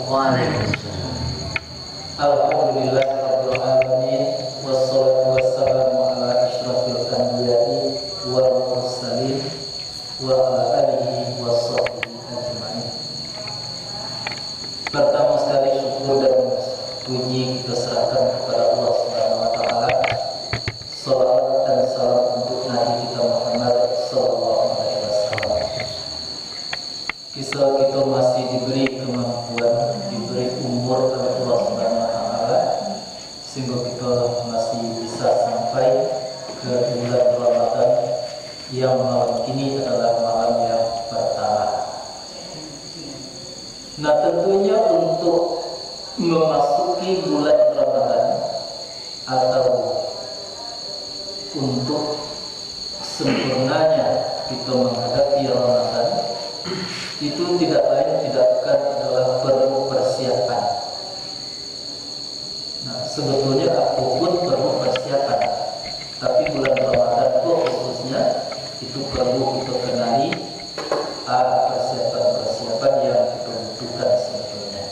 Waalaikumsalam. Alhamdulillah rabbil alamin wassalatu wassalamu ala asyrafil anbiya'i wal mursalin wa ala alihi washabbihi ajmain. Pertama sekali syukur dan puji kita serahkan kepada Allah Subhanahu wa taala. Salawat dan salam untuk Nabi kita Muhammad sallallahu alaihi wasallam. Kisah kita masih diberi kemampuan, diberi umur oleh Allah Subhanahu wa taala sehingga kita masih bisa sampai ke bulan Ramadan yang malam ini adalah malam yang pertama. Nah, tentunya untuk memasuki bulan Ramadan atau untuk sempurnanya kita menghadapi Ramadan itu tidak lain tidak bukan adalah perlu persiapan. Nah, sebetulnya apapun perlu persiapan, tapi bulan Ramadan itu khususnya itu perlu kita kenali persiapan-persiapan yang kita butuhkan sebetulnya.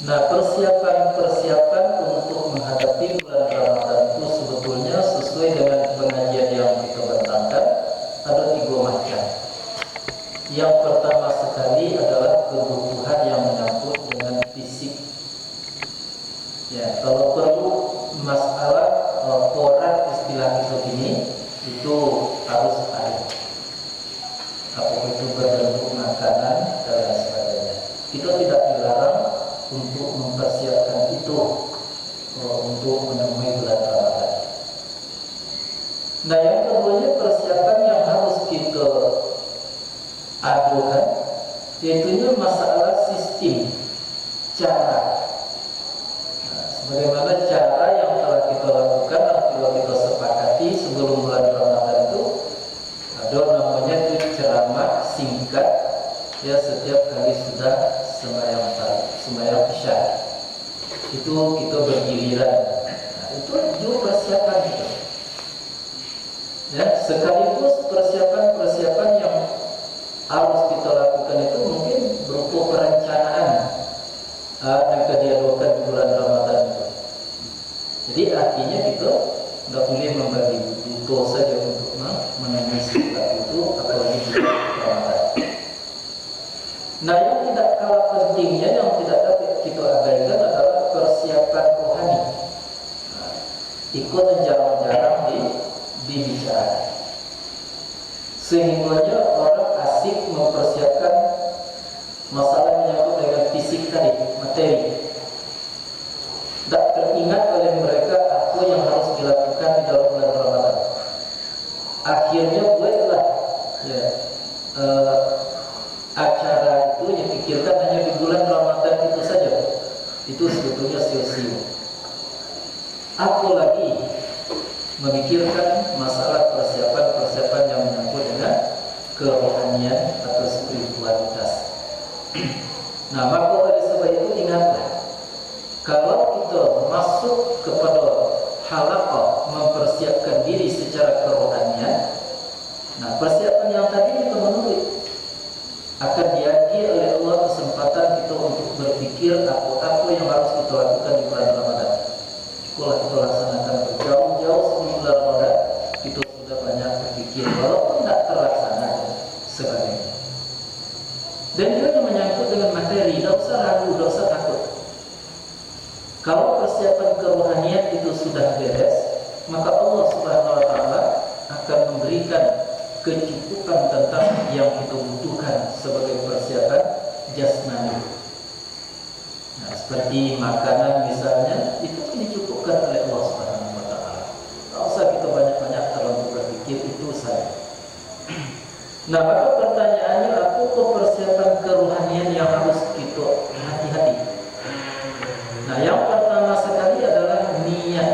Nah, persiapan-persiapan untuk menghadapi bulan Ramadan itu sebetulnya sesuai dengan pengajian yang kita bentangkan ada 3 macam. Yang pertama sekali adalah kebutuhan yang menyangkut dengan fisik. Ya, kalau perlu masalah porat istilah kita ini itu harus ada. Apakah itu berbentuk makanan dan lain sebagainya. Kita tidak dilarang untuk mempersiapkan itu untuk menemui bulan Ramadan. Nah, yang keduanya persiapan yang harus kita adukan, yaitu masalah sistem, cara. Nah, sebagaimana cara yang telah kita lakukan dan telah kita sepakati sebelum bulan Ramadan itu ada namanya itu ceramah singkat ya setiap kali sudah sembahyang isya. Itu kita bergiliran. Nah, itu juga persiapan kita. Ya, sekaligus persiapan yang harus kita lakukan itu mungkin berupa perencanaan yang diadakan di bulan Ramadan itu. Jadi artinya kita tidak boleh membagi buku saja untuk menemui sesuatu itu, apalagi di bulan Ramadan. Nah, yang tidak kalah pentingnya, yang tidak dapat kita abaikan adalah persiapan rohani. Nah, ikut dan jarang-jarang dibicarakan. Sehingganya orang asik mempersiapkan masalah menyangkut dengan fisik tadi, materi. Tak teringat oleh mereka apa yang harus dilakukan di dalam bulan Ramadan. Akhirnya buatlah ya, acara itu yang pikirkan hanya di bulan Ramadan itu saja. Itu sebetulnya sia-sia. Apalagi memikirkan masalah persiapan yang menyangkut dengan kerohanian atau spiritualitas. Nah, maka oleh sebab itu ingatlah, kalau kita masuk kepada halaqah mempersiapkan diri secara kerohanian, nah persiapan yang tadi kita menulis akan diajari oleh Allah kesempatan kita untuk berpikir apa yang harus kita lakukan di bulan Ramadan. Kalau kita laksanakan berjauh-jauh sebelum bulan Ramadan, kita sudah banyak berpikir walaupun tidak terlaksana sebagainya. Dan juga menyangkut dengan materi, tidak usah ragu, tidak usah takut. Kalau persiapan kerohanian itu sudah beres, maka Allah Subhanahu wa taala akan memberikan kecukupan tentang yang kita butuhkan sebagai persiapan jasmani. Nah, seperti makanan misalnya, itu dicukupkan oleh Allah Subhanahu wa taala. Tak usah kita banyak-banyak terlalu berpikir itu saja. Nah, maka pertanyaannya, apakah persiapan kerohanian yang harus kita hati-hati? Nah, yang pertama sekali adalah niat.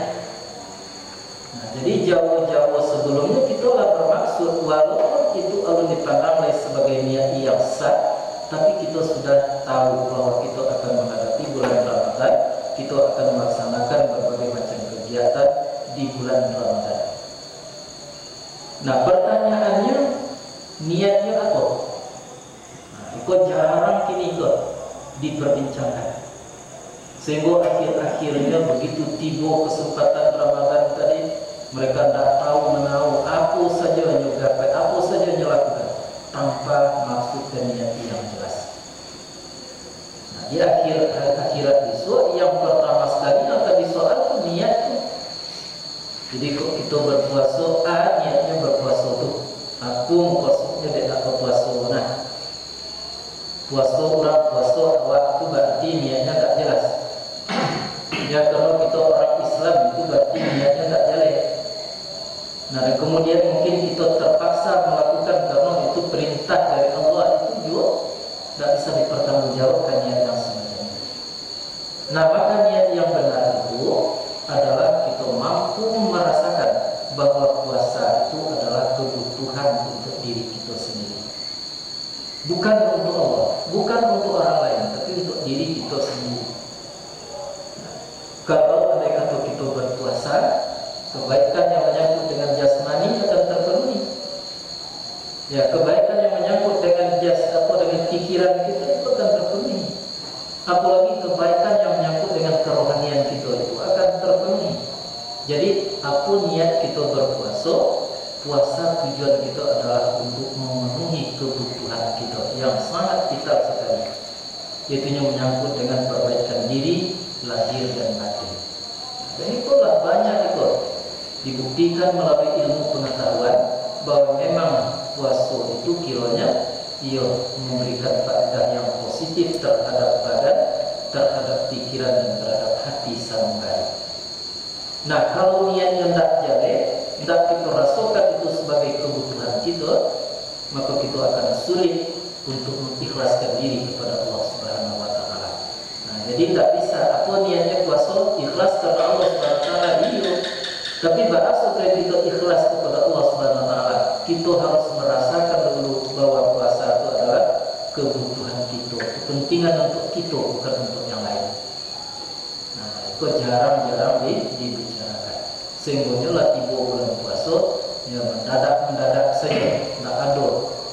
Nah, jadi jauh-jauh sebelumnya kita bermaksud walaupun itu alun dipandang sebagai niat yang sah, tapi kita sudah tahu bahwa kita akan menghadapi bulan Ramadan, kita akan melaksanakan berbagai macam kegiatan di bulan Ramadan. Nah, pertanyaannya, niatnya apa? Nah, Kok jarang kini kok diperbincangkan. Sehingga akhir-akhirnya begitu tiba kesempatan Ramadan tadi, mereka tidak tahu menahu apa saja gapai, apa saja lakukan tanpa maksud dan niat yang jelas. Nah, di akhirat besok yang pertama sekali akan disoal itu niat itu. Jadi kok kita berpuasa, niatnya berpuasa itu. Aku maksudnya tidak berpuasa. Nah, puasa orang puasa awak itu berarti niatnya tak jelas. Ya kalau kita orang Islam itu berarti niatnya tak jelas. Nah, dan kemudian mungkin kita terpaksa melakukan karena itu perintah dari Allah, itu juga tidak bisa dipertanggungjawabkan niat yang semacam itu. Nah, maka niat yang benar itu adalah kita mampu merasakan bahwa puasa itu adalah kebutuhan untuk diri kita sendiri. Bukan untuk Allah, bukan untuk orang lain, tapi untuk diri kita sendiri. Nah, kalau andai kata kita berpuasa, kebaikan yang menyangkut dengan jasmani akan terpenuhi. Ya, kebaikan yang menyangkut dengan dengan pikiran kita itu akan terpenuhi. Apalagi kebaikan yang menyangkut dengan kerohanian kita itu akan terpenuhi. Jadi, apa niat kita berpuasa? Puasa tujuan kita adalah untuk memenuhi kebutuhan kita yang sangat vital sekali, yaitu yang menyangkut dengan perbaikan diri, lahir dan batin. Dan itulah banyak itu dibuktikan melalui ilmu pengetahuan bahwa memang puasa itu kiranya ia memberikan faedah yang positif terhadap badan, terhadap pikiran dan terhadap hati sanubari. Nah, kalau niatnya tidak jadi, tidak kita rasakan itu sebagai kebutuhan kita, maka kita akan sulit untuk mengikhlaskan diri kepada Allah Subhanahu Wa Taala. Nah, jadi tidak bisa apa niatnya puasa ikhlas karena Allah Subhanahu Wa Taala dia. Tapi bahasa supaya kita ikhlas kepada Allah Subhanahu Wa Taala, kita harus merasakan dulu bahwa puasa itu adalah kebutuhan kita, kepentingan untuk kita, bukan untuk yang lain. Nah, itu jarang-jarang dibicarakan. Sehingga lah tiba bulan puasa, ya mendadak saja, tidak ada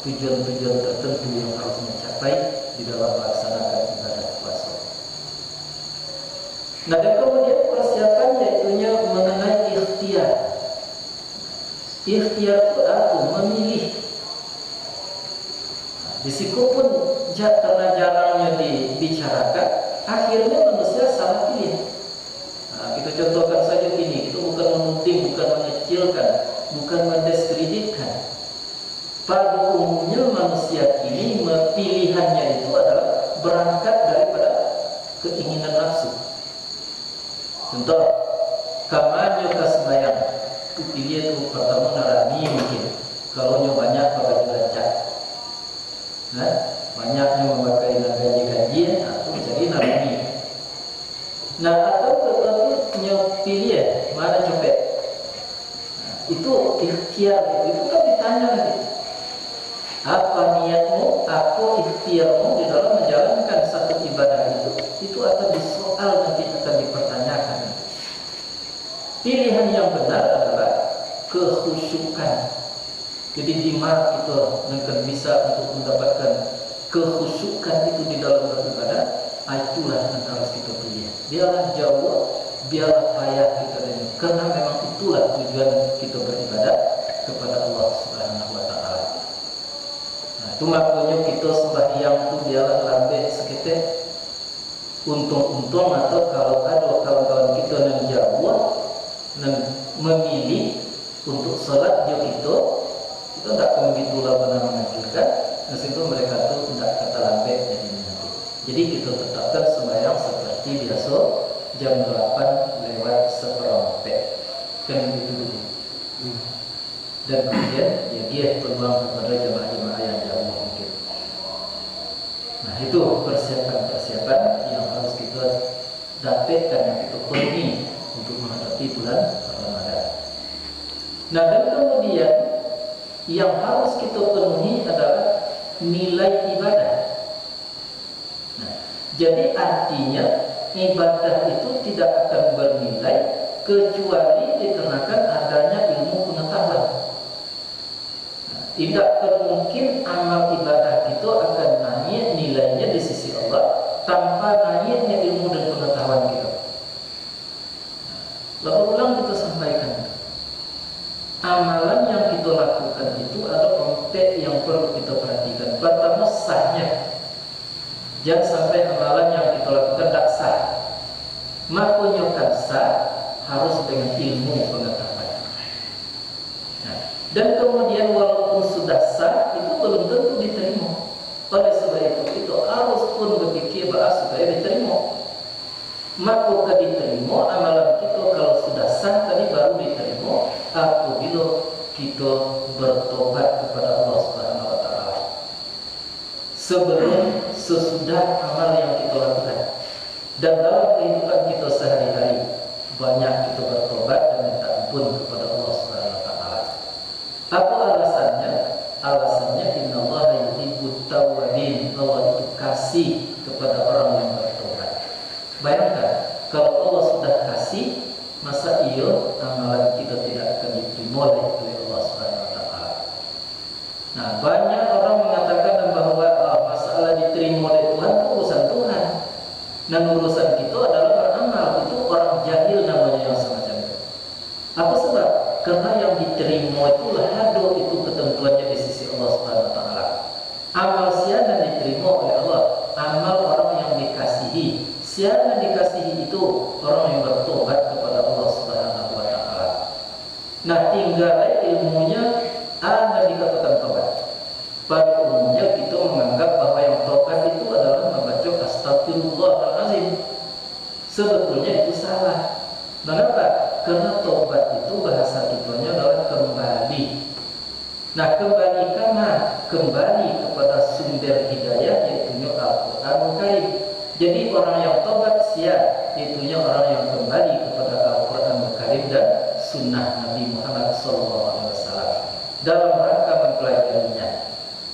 tujuan-tujuan tertentu yang harus mencapai di dalam melaksanakan ibadah puasa. Nah, dan kemudian persiapan yaitunya mengenai ikhtiar. Ikhtiar itu apa? Memilih. Nah, meskipun karena jarangnya dibicarakan, akhirnya manusia salah pilih. Nah, kita contohkan saja ini, itu bukan menuding, bukan mengecilkan, bukan mendiskreditkan. Pada umumnya manusia ini pilihannya itu adalah berangkat daripada keinginan nafsu. Contoh, kamarnya kasmayang, itu pilih itu pertama narani mungkin. Kalau banyak pakai rancak, nah, banyaknya memakai gaji, itu jadi narani. Nah, atau pilih mana copet. Nah, itu ikhtiar, itu kan ditanya lagi. Apa niatmu, apa ikhtiarmu di dalam menjalankan satu ibadah itu? Itu akan disoal, nanti akan dipertanyakan. Pilihan yang benar adalah kekhusyukan. Jadi dimana itu akan bisa untuk mendapatkan kekhusyukan itu di dalam beribadah, itulah yang harus kita pilih. Biarlah jauh, biarlah payah kita ini, karena memang itulah tujuan kita beribadah kepada Allah Subhanahu Wa Taala. Nah, itu makanya kita sembahyang itu biarlah lambe seketek, untung-untung atau kalau ada kawan-kawan kita yang jauh dan memilih untuk sholat jauh itu tidak akan begitu lama mengajukan, meskipun mereka itu tidak kata lambe jadi nanti. Jadi kita tetapkan sembahyang seperti biasa jam 8:01 kan begitu dulu. Dan kemudian ya dia peluang kepada jemaah-jemaah yang jauh mungkin. Nah, itu persiapan-persiapan yang harus kita dapatkan, yang kita penuhi untuk menghadapi bulan Ramadan. Nah, dan kemudian yang harus kita penuhi adalah nilai ibadah. Nah, jadi artinya ibadah itu tidak akan bernilai kecuali dikarenakan adanya ilmu pengetahuan. Nah, tidak mungkin amal ibadah itu akan naik Jangan sampai amalan yang kita lakukan tak sah. Maka nyokan sah harus dengan ilmu pengetahuan. Nah, dan kemudian walaupun sudah sah itu belum tentu diterima. Oleh sebab itu kita harus pun berpikir supaya diterima. Maka diterima amalan kita kalau sudah sah tadi baru diterima apabila kita bertobat kepada Allah Subhanahu wa taala. Sebelum sesudah amal yang kita lakukan. Dan dalam kehidupan kita sehari-hari banyak kita bertobat dan minta ampun kepada Allah Subhanahu wa taala. Apa alasannya? Alasannya innallaha yuhibbut tawwabin. Allah itu kasih kepada orang yang bertobat. Bayangkan kalau Allah sudah kasih, masa iya amalan kita tidak akan diterima oleh Allah Subhanahu wa taala. Nah, banyak orang mengatakan bahwa masalah diterima oleh Tuhan itu urusan Tuhan. Dan urusan kita adalah beramal. Itu orang jahil namanya yang semacam itu. Apa sebab? Karena yang diterima itulah hado itu ketentuannya di sisi Allah Subhanahu wa taala. Amal siapa diterima oleh Allah? Amal orang yang dikasihi. Siapa dikasihi itu orang yang bertobat kepada Allah Subhanahu wa taala. Nah, tinggal ilmunya ada dikatakan tobat. Pada umumnya kita menganggap bahwa yang tobat itu adalah membaca astagfirullahalazim. Sebetulnya itu salah. Mengapa? Karena tobat itu bahasa kitanya adalah kembali. Nah, kembali kemana? Kembali kepada sumber hidayah yaitu Al-Qur'anul Karim. Jadi orang yang tobat siap itunya orang yang kembali kepada Al-Qur'anul Karim dan sunnah Nabi Muhammad SAW dalam rangka mempelajarinya.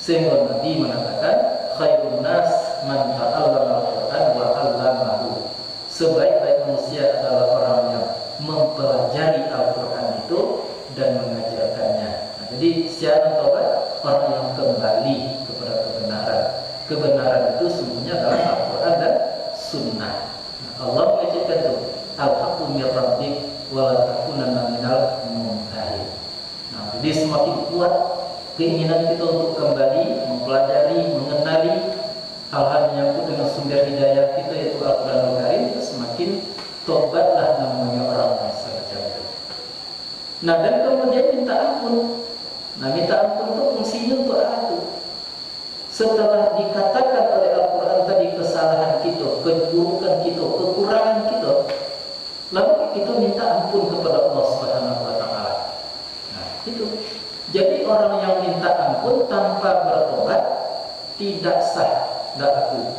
Sehingga Nabi mengatakan khairun nas man ta'allama al-Qur'an wa 'allamahu. Sebaik-baik manusia adalah orang yang mempelajari Al-Qur'an itu dan mengajarkannya. Nah, jadi siapa tobat? Orang yang kembali kepada kebenaran. Kebenaran itu sungguhnya adalah Al-Qur'an dan sunnah. Nah, Allah mengajarkan itu al-haqqu mir rabbik wa la takunanna minal mumtarin. Nah, jadi semakin kuat keinginan kita untuk kembali mempelajari, mengenali hal-hal yang menyangkut dengan sumber hidayah kita yaitu Al-Qur'anul Karim, semakin tobatlah namanya orang yang semacam itu. Nah, dan kemudian minta ampun. Nah, minta ampun itu fungsinya untuk apa? Setelah dikatakan oleh Al-Quran tadi kesalahan kita, keburukan kita, kekurangan kita, lalu kita minta ampun kepada Allah Subhanahu wa taala. Nah, itu. Jadi orang yang minta ampun tanpa bertobat tidak sah, tidak aku.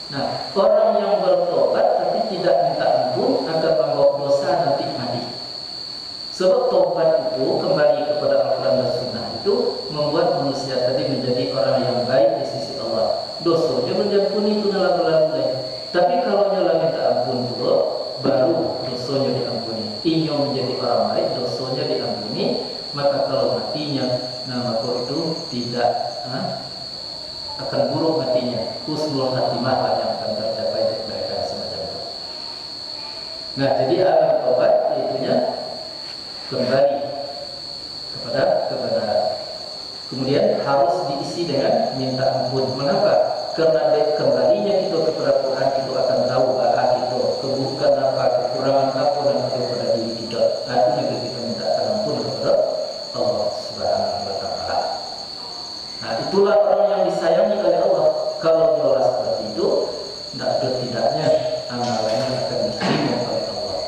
Nah, orang yang bertobat tapi tidak minta ampun akan membawa dosa nanti mati. Sebab tobat itu kembali kepada Al-Quran dan Sunnah itu membuat manusia tadi menjadi orang yang baik di sisi Allah. Dosanya menjampuni itu lalu-lalu. Tapi kalau nyala minta ampun dulu, baru dosanya diampuni. Inyo menjadi orang baik, dosanya diampuni. Maka kalau matinya, nah maka itu tidak akan buruk matinya. Husnul khatimah lah yang akan tercapai dari mereka semacam itu. Nah, jadi alam tobat yaitunya kembali kepada kebenaran. Kemudian harus diisi dengan minta ampun. Mengapa? Karena kembalinya kita kepada Tuhan itu akan tahu bahwa kita keburukan apa, kekurangan apa dan kepada diri kita. Artinya kita minta ampun kepada Allah Subhanahu wa taala. Nah, itulah orang yang disayangi oleh Allah. Kalau jelas seperti itu, tidak ada tidaknya amalannya akan diterima oleh Allah.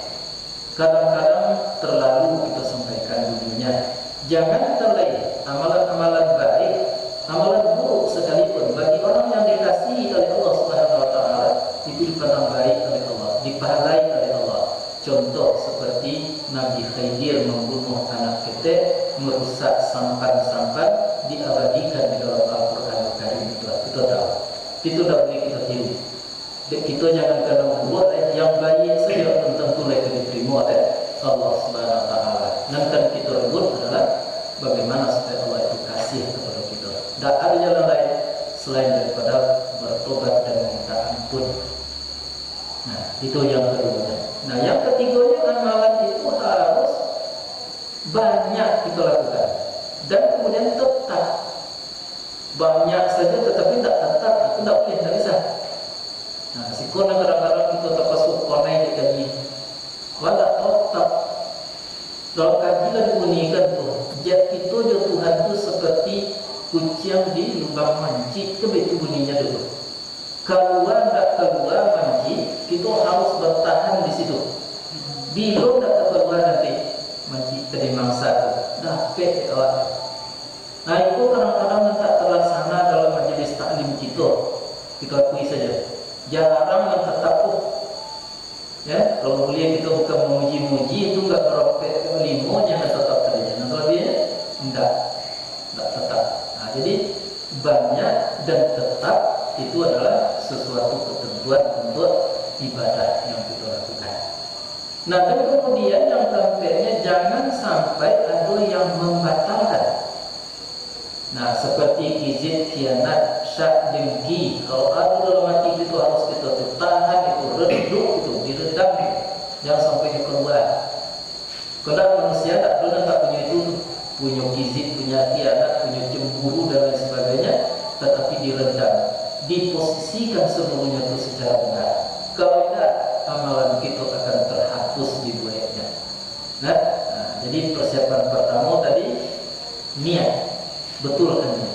Kadang-kadang terlalu kita sampaikan dunia. Jangan terlena amalan-amalan baik, amalan buruk sekalipun bagi orang yang dikasihi oleh Allah Subhanahu wa taala itu dipandang baik oleh Allah, dipahalai oleh Allah. Contoh seperti Nabi Khidir membunuh anak ketek, merusak sampan-sampan, diabadikan di dalam Al-Qur'an Al-Karim itu. Itu tahu. Itu tidak boleh kita tiru. Kita jangan kena membuat yang baik saja belum tentu lagi diterima oleh Allah Subhanahu wa taala. Nanti kita rebut adalah bagaimana supaya Allah itu kasih kepada kita. Tak ada jalan lain selain daripada bertobat dan minta ampun. Nah, itu yang kedua. Nah, yang ketiganya amalan itu harus banyak kita lakukan dan kemudian tetap. Banyak saja tetapi tak tetap, itu tak boleh, tak bisa. Keluar tak keluar manji, kita harus bertahan di situ. Bila tak keluar nanti manji tadi mangsa tu, dah pek awak. Nah itu kadang-kadang tak terlaksana dalam majelis taklim kita. Kita akui saja. Jarang yang tetap tu. Ya, kalau boleh kita bukan memuji-muji itu enggak meropek limonya tetap saja. Nah kalau dia enggak tetap. Nah jadi banyak dan tetap itu adalah sesuatu ketentuan untuk ibadah yang kita lakukan. Nah dan kemudian yang tampaknya jangan sampai ada yang membatalkan. Nah seperti kizit, khianat, syak, dengki. Kalau ada dalam hati itu harus kita tahan itu, reduk itu, diredam itu. Jangan sampai dikeluar. Karena manusia tak pernah tak punya itu, punya kizit, punya khianat, punya cemburu dan lain sebagainya, tetapi diredam, diposisikan semuanya itu secara benar. Kalau tidak, amalan kita akan terhapus di buahnya. Nah, jadi persiapan pertama tadi niat. Betul kan ya?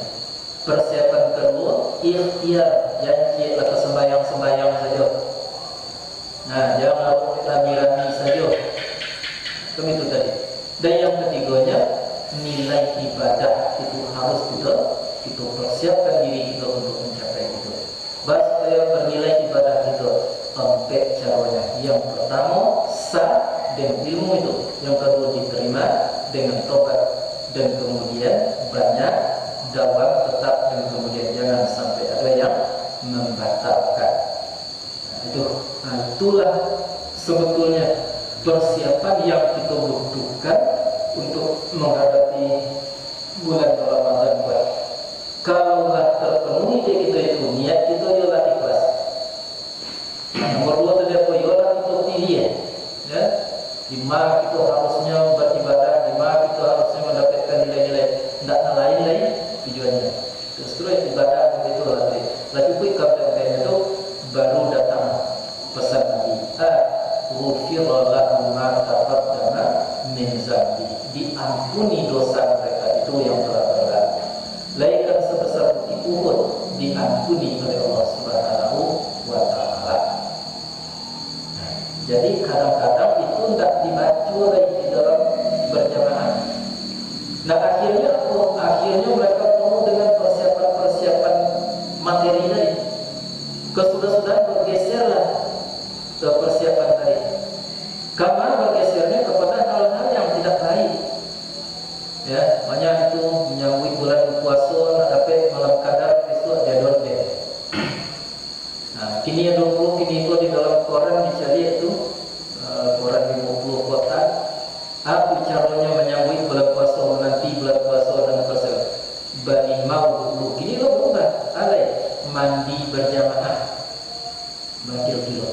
Persiapan kedua ikhtiar, janji atau sembahyang saja. Nah, jangan rami-rami saja. Itu tadi. Dan yang ketiganya nilai ibadah itu harus kita persiapkan diri kita untuk mencapai itu. Supaya bernilai ibadah itu sampai caranya. Yang pertama sah dengan ilmu itu, yang kedua diterima dengan tobat. Dan kemudian banyak dawam tetap, dan kemudian jangan sampai ada yang membatalkan. Itulah sebetulnya persiapan yang kita butuhkan untuk menghadapi bulan Ramadan. Kalau terpenuhi kita itu niat kita ialah ikhlas. Nomor dua tadi apa? Ialah kita pilih ya. Di mana kita harusnya beribadah, di mana kita harusnya mendapatkan nilai-nilai, tidak lain tujuannya. Terus ibadah begitu lah. Lagi pun kapan itu baru datang pesan Nabi. Ghufira lahu ma taqaddama min zambi. Diampuni dosa mereka itu yang telah berlalu. Laikan sebesar bukti Uhud diampuni oleh Allah Subhanahu wa Ta'ala. Jadi kadang-kadang itu tidak dibaca di dalam berjamaah. Nah akhirnya mereka perlu dengan persiapan materi tadi. Sudah bergeserlah ke persiapan tadi. Karena bergesernya kepada hal-hal yang tidak baik. Ya, banyak itu menyambut bulan puasa, dapat malam qadar besok dia dorbe. Nah, kini 20, kini itu di dalam koran dicari itu koran 50 kota. Apa caranya menyambut bulan puasa, menanti bulan puasa dan persiapan. Berimau dulu. Kini lo bukan alai mandi berjamaah. Berkilo-kilo.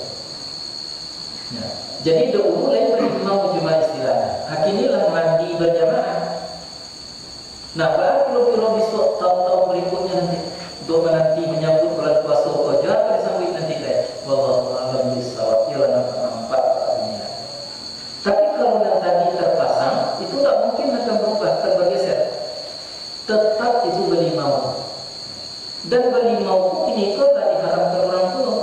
Ya. Jadi dahulu lain berimau cuma istilahnya. Akinilah mandi berjamaah. Nah, kilo-kilo besok tahun-tahun berikutnya nanti untuk menanti menyambut bulan puasa saja akan disambut nanti deh. Wallahu a'lam bishawab. Ialah nampak dunia. Tapi kalau yang tadi terpasang itu tak mungkin akan berubah, akan bergeser. Tetap itu berimau. Dan berimau ini kok tak diharamkan orang tua.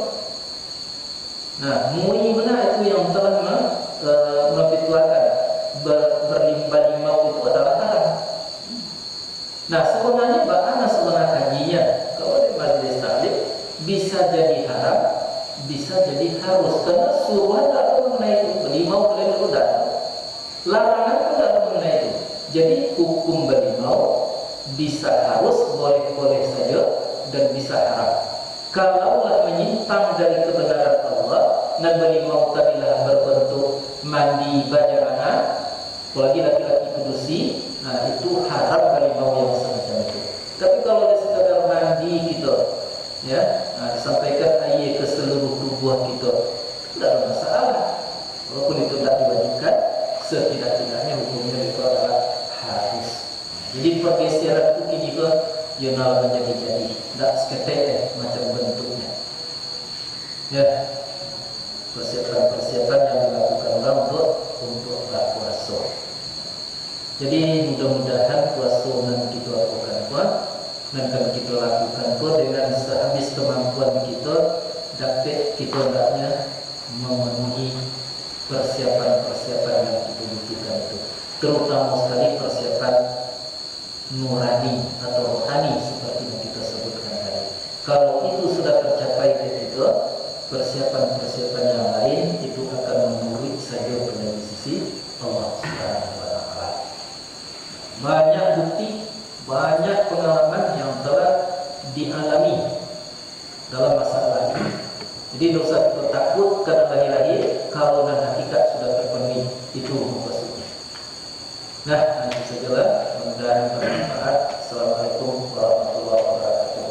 Nah, mui benar itu yang telah memfitwakan berlimau itu adalah haram. Nah sebenarnya bagaimana sebenarnya kajinya? Kalau di majelis taklim bisa jadi haram, bisa jadi harus. Karena suruhan tak ada mengenai itu. Berimau kalian itu tak. Larangan pun tak ada mengenai itu. Jadi hukum berimau bisa harus, boleh-boleh saja, dan bisa haram. Kalaulah menyimpang dari kebenaran Allah, dan berimau tadilah berbentuk mandi bajaraha, apalagi laki-laki kudusi, nah itu haram berimau yang semacam itu. Tapi kalau dia sekadar mandi gitu, ya, nah, sampaikan air ke seluruh tubuh kita, tidak ada masalah. Walaupun itu tidak diwajibkan, setidak-tidaknya hukumnya itu adalah harus. Jadi pergeseran itu kini ke Yonal menjadi-jadi, tidak seketek macam bentuknya. Ya, persiapan-persiapan yang dilakukan orang untuk berpuasa. Jadi mudah-mudahan puasa yang kita lakukan dan kita lakukan dengan sehabis habis kemampuan kita, dapat kita hendaknya memenuhi persiapan-persiapan yang kita butuhkan itu, terutama sekali persiapan nurani atau rohani seperti yang kita sebutkan tadi. Kalau itu sudah tercapai ketika persiapan-persiapan yang lain itu akan menurut saja pada sisi Allah Subhanahu wa taala. Banyak bukti, banyak pengalaman yang telah dialami dalam masalah ini. Jadi tidak usah kita takut karena lahir-lahir kalau dan hakikat sudah terpenuhi, itu maksudnya. Nah, itu sajalah. Mudah-mudahan bermanfaat. Assalamualaikum warahmatullahi wabarakatuh.